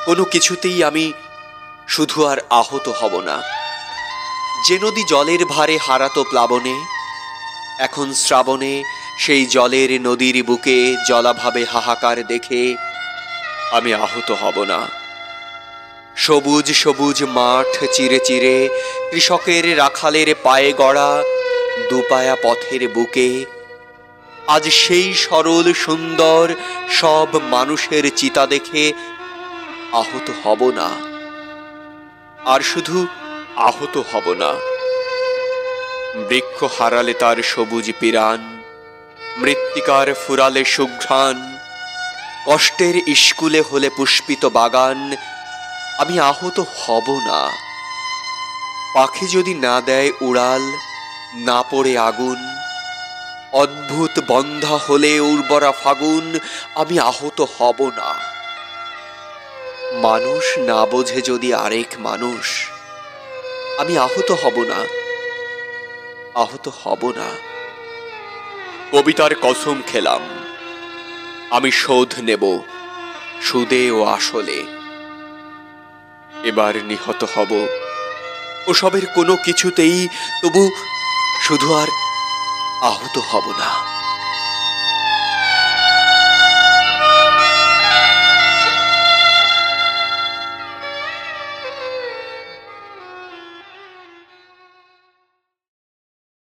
কোনো কিছুতেই আমি শুধু আর আহত হব না। যে নদী জলের ভারে হারাতো প্লাবনে, এখন শ্রাবণে সেই জলের নদীর বুকে জলাভাবে হাহাকার দেখে আমি আহত হব না। সবুজ সবুজ মাঠ চিরে চিরে কৃষকের রাখালের পায়ে গড়া দুপায়া পথের বুকে আজ সেই সরল সুন্দর সব মানুষের চিতা দেখে আহত হব না। আর শুধু আহত হব না, বৃক্ষ হারালে তার সবুজ পিরান, মৃত্তিকার ফুরালে সুঘ্রাণ, কষ্টের স্কুলে হলে পুষ্পিত বাগান, আমি আহত হব না। পাখি যদি না দেয় উড়াল, না পড়ে আগুন, অদ্ভুত বন্ধা হলে উর্বরা ফাগুন, আমি আহত হব না। মানুষ না বোঝে যদি আরেক মানুষ, আমি আহত হব না, আহত হব না। কবিতার কসম খেলাম, আমি শোধ নেব সুদে ও আসলে। এবার নিহত হব ওসবের কোনো কিছুতেই, তবু শুধু আর আহত হব না।